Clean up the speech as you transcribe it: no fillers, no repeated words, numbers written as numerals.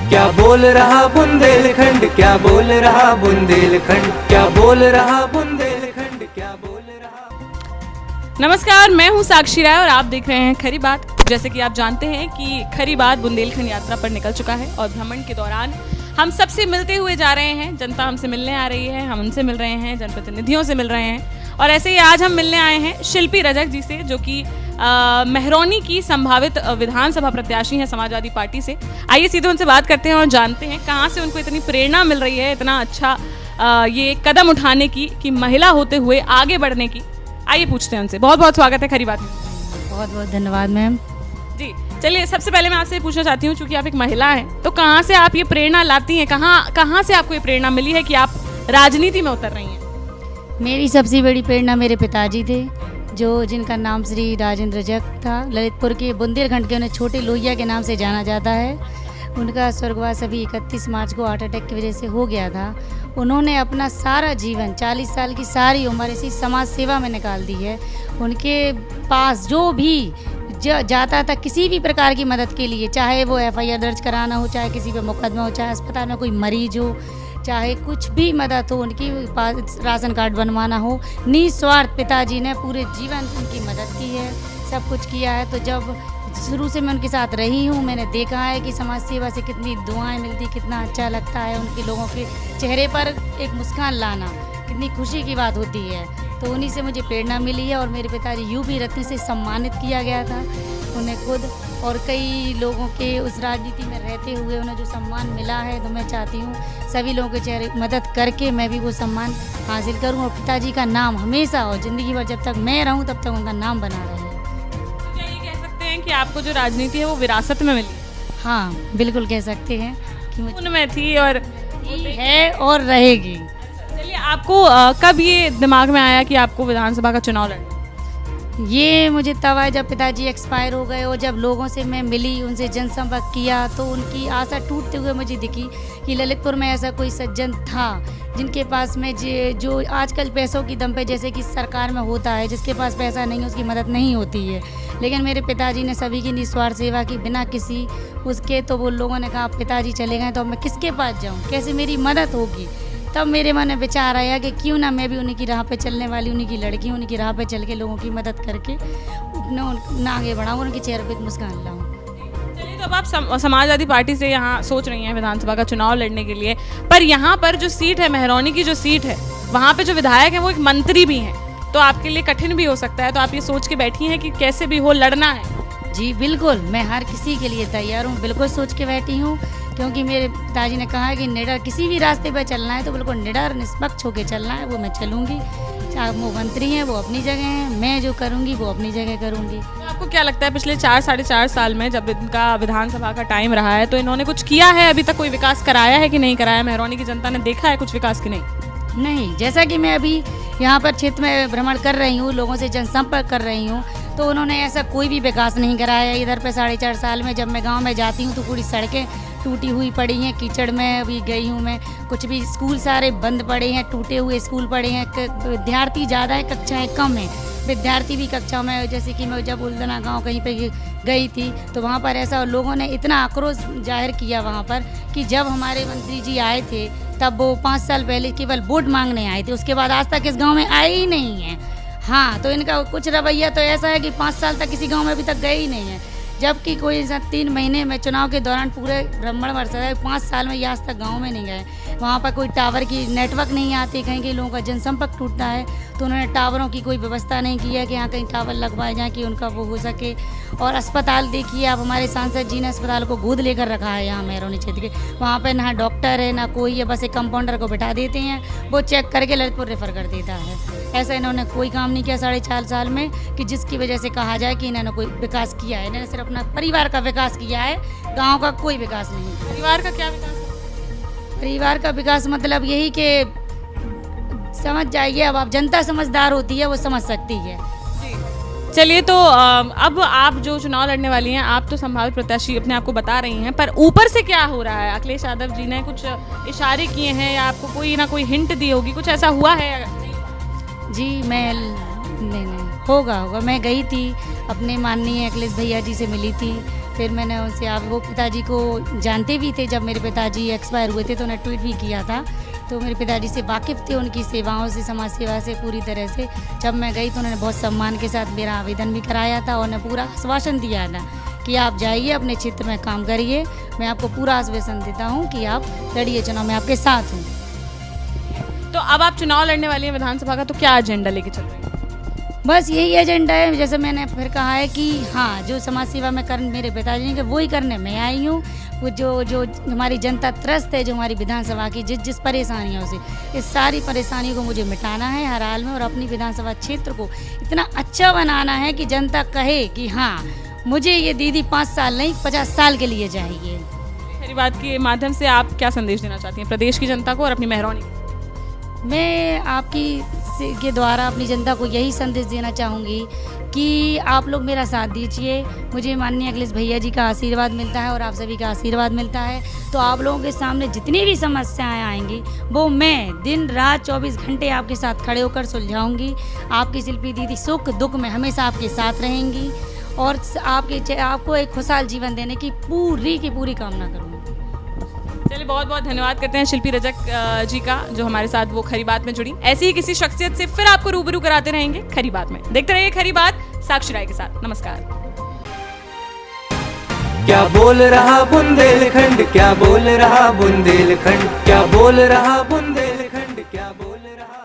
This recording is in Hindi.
क्या बोल रहा बुंदेलखंड, क्या बोल रहा बुंदेलखंड, क्या बोल रहा बुंदेलखंड, क्या बोल रहा। नमस्कार, मैं हूं साक्षी राय और आप देख रहे हैं खरी बात। जैसे कि आप जानते हैं कि खरी बात बुंदेलखंड यात्रा पर निकल चुका है और भ्रमण के दौरान हम सबसे मिलते हुए जा रहे हैं। जनता हमसे मिलने आ रही है, हम उनसे मिल रहे हैं, जनप्रतिनिधियों से मिल रहे हैं और ऐसे ही आज हम मिलने आए हैं शिल्पी रजक जी से, जो कि मेहरौनी की संभावित विधानसभा प्रत्याशी हैं समाजवादी पार्टी से। आइए सीधे उनसे बात करते हैं और जानते हैं कहाँ से उनको इतनी प्रेरणा मिल रही है, इतना अच्छा ये कदम उठाने की, कि महिला होते हुए आगे बढ़ने की। आइए पूछते हैं उनसे। बहुत बहुत स्वागत है खरी बात में। बहुत बहुत धन्यवाद मैम जी। चलिए, सबसे पहले मैं आपसे पूछना चाहती हूँ, चूंकि आप एक महिला हैं, तो कहाँ से आप ये प्रेरणा लाती हैं, कहाँ से आपको ये प्रेरणा मिली है कि आप राजनीति में उतर रही हैं? मेरी सबसे बड़ी प्रेरणा मेरे पिताजी थे, जिनका नाम श्री राजेंद्र रजक था। ललितपुर के बुंदेलखंड के, उन्हें छोटे लोहिया के नाम से जाना जाता है। उनका स्वर्गवास अभी 31 मार्च को हार्ट अटैक की वजह से हो गया था। उन्होंने अपना सारा जीवन, 40 साल की सारी उम्र इसी समाज सेवा में निकाल दी है। उनके पास जो भी जाता था किसी भी प्रकार की मदद के लिए, चाहे वो FIR दर्ज कराना हो, चाहे किसी पे मुकदमा हो, चाहे अस्पताल में कोई मरीज हो, चाहे कुछ भी मदद हो, उनकी राशन कार्ड बनवाना हो, निस्वार्थ पिताजी ने पूरे जीवन उनकी मदद की है, सब कुछ किया है। तो जब शुरू से मैं उनके साथ रही हूँ, मैंने देखा है कि समाज सेवा से कितनी दुआएं मिलती, कितना अच्छा लगता है। उनके लोगों के चेहरे पर एक मुस्कान लाना कितनी खुशी की बात होती है। तो उन्हीं से मुझे प्रेरणा मिली है। और मेरे पिताजी यूपी रत्न से सम्मानित किया गया था उन्हें खुद, और कई लोगों के उस राजनीति में रहते हुए उन्हें जो सम्मान मिला है, तो मैं चाहती हूँ सभी लोगों के चेहरे मदद करके मैं भी वो सम्मान हासिल करूँ और पिताजी का नाम हमेशा और ज़िंदगी भर जब तक मैं रहूँ तब तक उनका नाम बना रहे। क्या ये कह सकते हैं कि आपको जो राजनीति है वो विरासत में मिली? हाँ, बिल्कुल कह सकते हैं कि मुझे उनमें थी और है और रहेगी। चलिए, आपको कब ये दिमाग में आया कि आपको विधानसभा का चुनाव लड़ना? ये मुझे तब आया जब पिताजी एक्सपायर हो गए और जब लोगों से मैं मिली, उनसे जनसंपर्क किया, तो उनकी आशा टूटते हुए मुझे दिखी कि ललितपुर में ऐसा कोई सज्जन था जिनके पास में जो आजकल पैसों की दम पे, जैसे कि सरकार में होता है, जिसके पास पैसा नहीं है उसकी मदद नहीं होती है। लेकिन मेरे पिताजी ने सभी की निस्वार्थ सेवा की, बिना किसी उसके। तो वो लोगों ने कहा पिताजी चले गए तो अब मैं किसके पास जाऊँ, कैसे मेरी मदद होगी। तब मेरे मन में विचार आया कि क्यों ना मैं भी उन्हीं की राह पे चलने वाली, उन्हीं की लड़की, उन्हीं की राह पे चल के लोगों की मदद करके अपना आगे बढ़ाऊँ, उनके चेहरे पे एक मुस्कान लाऊँ। चलिए, तो अब आप समाजवादी पार्टी से यहाँ सोच रही हैं विधानसभा का चुनाव लड़ने के लिए, पर यहाँ पर जो सीट है, मेहरौनी की जो सीट है, वहाँ पे जो विधायक है वो एक मंत्री भी हैं, तो आपके लिए कठिन भी हो सकता है। तो आप ये सोच के बैठी हैं कि कैसे भी हो लड़ना है? जी बिल्कुल, मैं हर किसी के लिए तैयार हूँ, बिल्कुल सोच के बैठी हूँ। क्योंकि मेरे पिताजी ने कहा है कि निडर किसी भी रास्ते पर चलना है तो बिल्कुल निडर निष्पक्ष होकर चलना है, वो मैं चलूँगी। चाहे वो मंत्री हैं वो अपनी जगह हैं, मैं जो करूँगी वो अपनी जगह करूँगी। तो आपको क्या लगता है, पिछले 4-4.5 साल में जब इनका विधानसभा का टाइम रहा है, तो इन्होंने कुछ किया है? अभी तक कोई विकास कराया है कि नहीं कराया? मेहरौनी की जनता ने देखा है कुछ विकास की नहीं? नहीं, जैसा कि मैं अभी यहाँ पर क्षेत्र में भ्रमण कर रही हूँ, लोगों से जनसंपर्क कर रही हूँ, तो उन्होंने ऐसा कोई भी विकास नहीं कराया। इधर पे 4.5 साल में जब मैं गांव में जाती हूँ तो पूरी सड़कें टूटी हुई पड़ी हैं, कीचड़ में अभी गई हूँ मैं। कुछ भी स्कूल सारे बंद पड़े हैं, टूटे हुए स्कूल पड़े हैं, विद्यार्थी ज़्यादा है, कक्षाएँ कम हैं, विद्यार्थी भी कक्षाओं में। जैसे कि मैं जब उल्दना गाँव कहीं पर गई थी तो वहाँ पर ऐसा लोगों ने इतना आक्रोश जाहिर किया वहाँ पर कि जब हमारे मंत्री जी आए थे तब वो 5 साल पहले केवल वोट मांगने आए थे, उसके बाद आज तक इस गाँव में आए ही नहीं हैं। हाँ, तो इनका कुछ रवैया तो ऐसा है कि 5 साल तक किसी गांव में अभी तक गए ही नहीं है, जबकि कोई 3 महीने में चुनाव के दौरान पूरे भ्रमण वर्षा है, 5 साल में ये आज तक गांव में नहीं गए। वहाँ पर कोई टावर की नेटवर्क नहीं आती, कहीं कहीं लोगों का जनसंपर्क टूटता है, तो उन्होंने टावरों की कोई व्यवस्था नहीं की है कि यहाँ कहीं टावर लगवाए जाएँ कि उनका वो हो सके। और अस्पताल देखिए आप, हमारे सांसद जी ने अस्पताल को गोद लेकर रखा है यहाँ मेहरौनी क्षेत्र के। वहाँ पर ना डॉक्टर है ना कोई है, बस एक कंपाउंडर को बिठा देते हैं, वो चेक करके ललितपुर रेफर कर देता है। ऐसा इन्होंने कोई काम नहीं किया 4.5 साल में कि जिसकी वजह से कहा जाए कि इन्होंने कोई विकास किया है। इन्होंने सिर्फ अपना परिवार का विकास किया है, गाँव का कोई विकास नहीं। परिवार का क्या विकास? परिवार का विकास मतलब यही कि समझ जाइए, अब आप जनता समझदार होती है, वो समझ सकती है। चलिए, तो अब आप जो चुनाव लड़ने वाली हैं, आप तो संभावित प्रत्याशी अपने आप को बता रही हैं, पर ऊपर से क्या हो रहा है? अखिलेश यादव जी ने कुछ इशारे किए हैं या आपको कोई ना कोई हिंट दी होगी, कुछ ऐसा हुआ है? जी नहीं होगा। मैं गई थी, अपने माननीय अखिलेश भैया जी से मिली थी, फिर मैंने उनसे, आप वो पिताजी को जानते भी थे, जब मेरे पिताजी एक्सपायर हुए थे तो उन्हें ट्वीट भी किया था, तो मेरे पिताजी से वाकिफ़ थे, उनकी सेवाओं से, समाज सेवा से पूरी तरह से। जब मैं गई तो उन्होंने बहुत सम्मान के साथ मेरा आवेदन भी कराया था और उन्हें पूरा आश्वासन दिया था कि आप जाइए, अपने क्षेत्र में काम करिए, मैं आपको पूरा आश्वासन देता हूँ कि आप लड़िए, चुनाव में आपके साथ हूँ। तो अब आप चुनाव लड़ने वाली हैं विधानसभा का, तो क्या एजेंडा लेके चल रही हैं? बस यही एजेंडा है, जैसे मैंने फिर कहा है कि हाँ, जो समाज सेवा में कर मेरे पिताजी ने, वही करने मैं आई हूँ। वो जो हमारी जनता त्रस्त है, जो हमारी विधानसभा की जिस परेशानियों से, इस सारी परेशानियों को मुझे मिटाना है हर हाल में, और अपनी विधानसभा क्षेत्र को इतना अच्छा बनाना है कि जनता कहे कि हाँ, मुझे ये दीदी 5 साल नहीं 50 साल के लिए चाहिए। खरी बात के माध्यम से आप क्या संदेश देना चाहती हैं प्रदेश की जनता को और अपनी मेहरौनी को? मैं के द्वारा अपनी जनता को यही संदेश देना चाहूँगी कि आप लोग मेरा साथ दीजिए। मुझे माननीय अखिलेश भैया जी का आशीर्वाद मिलता है और आप सभी का आशीर्वाद मिलता है, तो आप लोगों के सामने जितनी भी समस्याएं आएंगी वो मैं दिन रात 24 घंटे आपके साथ खड़े होकर सुलझाऊंगी। आपकी शिल्पी दीदी सुख दुख में हमेशा आपके साथ रहेंगी और आपको एक खुशहाल जीवन देने की पूरी कामना करूँगी। चलिए, बहुत बहुत धन्यवाद करते हैं शिल्पी रजक जी का, जो हमारे साथ वो खरी बात में जुड़ी। ऐसी ही किसी शख्सियत से फिर आपको रूबरू कराते रहेंगे खरी बात में। देखते रहिए खरी बात साक्षी राय के साथ। नमस्कार। क्या बोल रहा बुंदेलखंड, क्या बोल रहा बुंदेलखंड, क्या बोल रहा बुंदेलखंड।